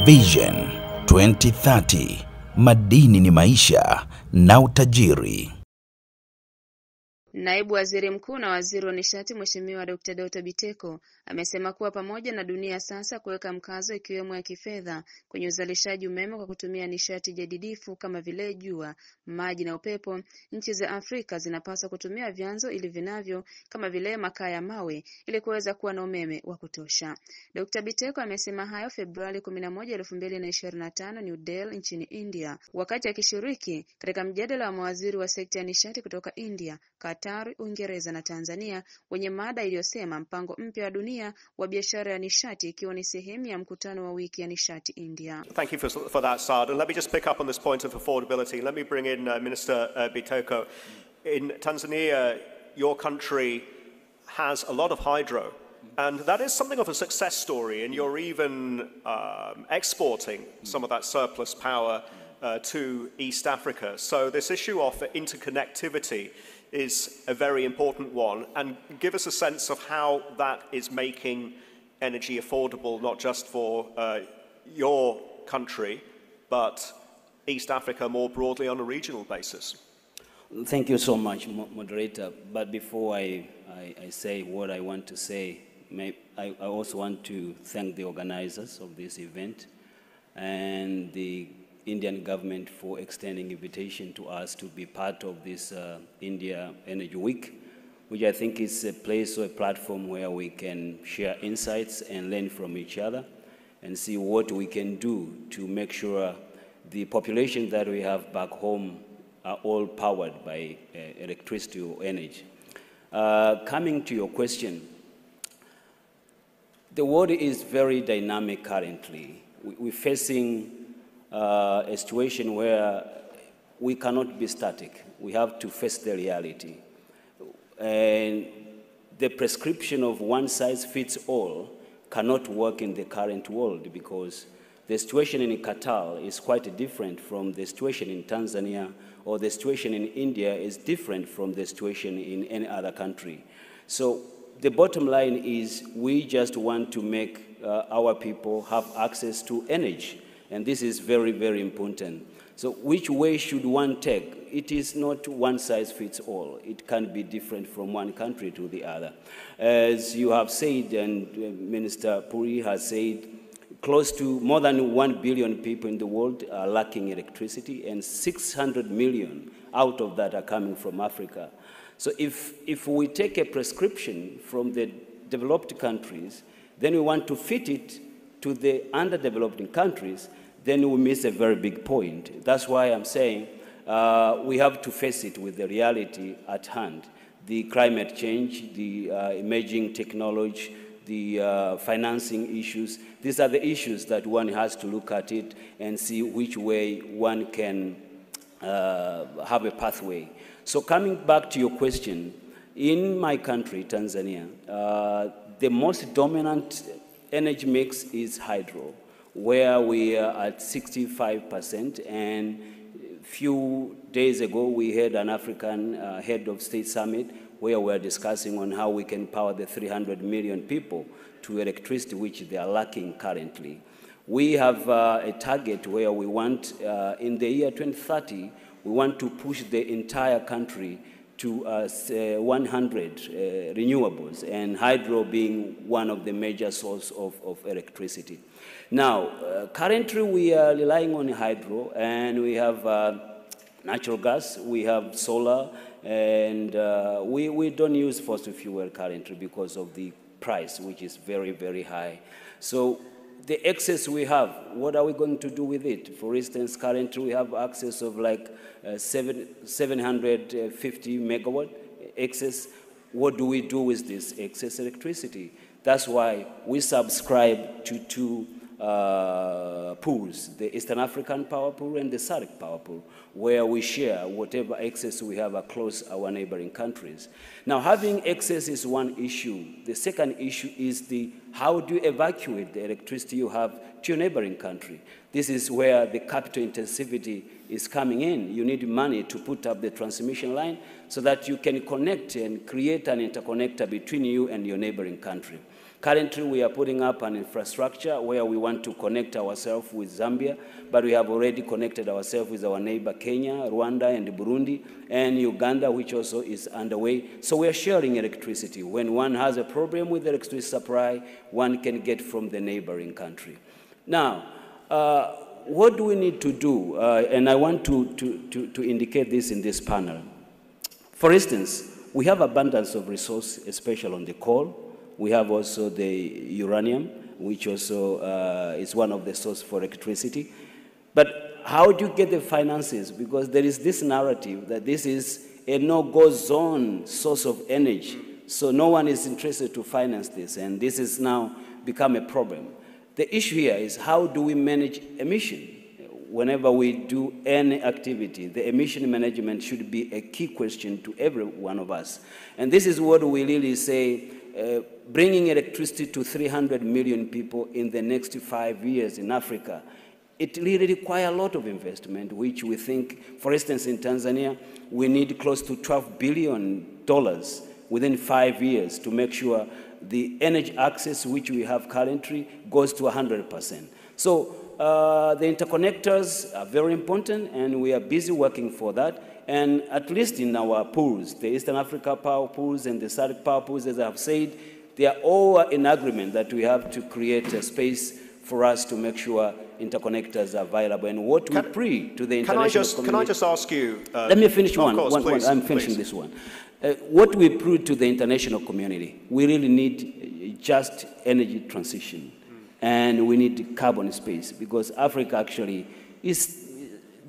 Vision 2030, madini ni maisha na utajiri. Naibu Waziri Mkuu na Waziri wa Nishati Mheshimiwa Doto Biteko amesema kuwa pamoja na Dunia sasa kuweka mkazo ikiwemo ya kifedha kwenye uzalishaji umeme kwa kutumia nishati jadidifu kama vile jua, maji na upepo, nchi za Afrika zinapaswa kutumia vyanzo ilivyonavyo kama vile makaa ya mawe ili kuweza kuwa na umeme wa kutosha. Dkt. Biteko amesema hayo Februari 11, 2025 New Delhi nchini India wakati akishiriki katika mjadala wa mawaziri wa sekta ya nishati kutoka India, Qatar, Uingereza na Tanzania wenye mada iliyosema Mpango Mpya wa Dunia wa biashara ya nishati, ikiwa ni sehemu ya mkutano wa wiki ya Nishati India. Thank you for that, Saad. And let me just pick up on this point of affordability. Let me bring in Minister Biteko. In Tanzania, your country has a lot of hydro, and that is something of a success story, and you're even exporting some of that surplus power to East Africa. So this issue of interconnectivity is a very important one, and give us a sense of how that is making energy affordable, not just for your country, but East Africa more broadly on a regional basis. Thank you so much, Moderator. But before I say what I want to say, I also want to thank the organizers of this event and the Indian government for extending invitation to us to be part of this India Energy Week, which I think is a place or a platform where we can share insights and learn from each other and see what we can do to make sure the population that we have back home are all powered by electricity or energy. Coming to your question, the world is very dynamic currently. We're facing a situation where we cannot be static. We have to face the reality. And the prescription of one size fits all cannot work in the current world, because the situation in Qatar is quite different from the situation in Tanzania, or the situation in India is different from the situation in any other country. So the bottom line is we just want to make our people have access to energy. And this is very, very important. So which way should one take? It is not one size fits all. It can be different from one country to the other. As you have said, and Minister Puri has said, close to more than 1 billion people in the world are lacking electricity, and 600 million out of that are coming from Africa. So if we take a prescription from the developed countries, then we want to fit it to the underdeveloped countries, then we miss a very big point. That's why I'm saying we have to face it with the reality at hand. The climate change, the emerging technology, the financing issues, these are the issues that one has to look at it and see which way one can have a pathway. So coming back to your question, in my country, Tanzania, the most dominant energy mix is hydro, where we are at 65%, and a few days ago we had an African head of state summit where we are discussing on how we can power the 300 million people to electricity, which they are lacking currently. We have a target where we want, in the year 2030, we want to push the entire country to 100 renewables, and hydro being one of the major sources of electricity. Now, currently we are relying on hydro, and we have natural gas, we have solar, and we don't use fossil fuel currently because of the price, which is very, very high. So the excess we have, what are we going to do with it? For instance, currently we have access of like 750 megawatt excess. What do we do with this excess electricity? That's why we subscribe to two pools, the Eastern African Power Pool and the SADC Power Pool, where we share whatever excess we have across our neighboring countries. Now, having excess is one issue. The second issue is how do you evacuate the electricity you have to your neighboring country? This is where the capital intensivity is coming in. You need money to put up the transmission line so that you can connect and create an interconnector between you and your neighboring country. Currently, we are putting up an infrastructure where we want to connect ourselves with Zambia, but we have already connected ourselves with our neighbor Kenya, Rwanda, and Burundi, and Uganda, which also is underway. So we are sharing electricity. When one has a problem with electricity supply, one can get from the neighboring country. Now, what do we need to do? And I want to indicate this in this panel. For instance, we have abundance of resource, especially on the coal. We have also the uranium, which also is one of the sources for electricity. But how do you get the finances? Because there is this narrative that this is a no-go zone source of energy. So no one is interested to finance this, and this has now become a problem. The issue here is how do we manage emission? Whenever we do any activity, the emission management should be a key question to every one of us. And this is what we really say, bringing electricity to 300 million people in the next 5 years in Africa, it really requires a lot of investment, which we think, for instance, in Tanzania, we need close to $12 billion within 5 years to make sure the energy access which we have currently goes to 100%. So the interconnectors are very important, and we are busy working for that. And at least in our pools, the Eastern Africa power pools and the SADC power pools, as I have said, they are all in agreement that we have to create a space for us to make sure interconnectors are viable. And what we pray to the international community... Can I just ask you... let me finish one. Please, I'm finishing this one. What we prove to the international community, we really need just energy transition. And we need carbon space, because Africa actually is,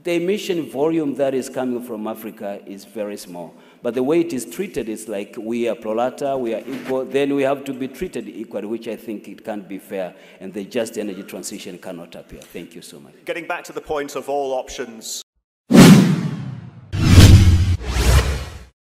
the emission volume that is coming from Africa is very small. But the way it is treated is like we are pro rata, we are equal, then we have to be treated equally, which I think it can't be fair, and the just energy transition cannot appear. Thank you so much. Getting back to the point of all options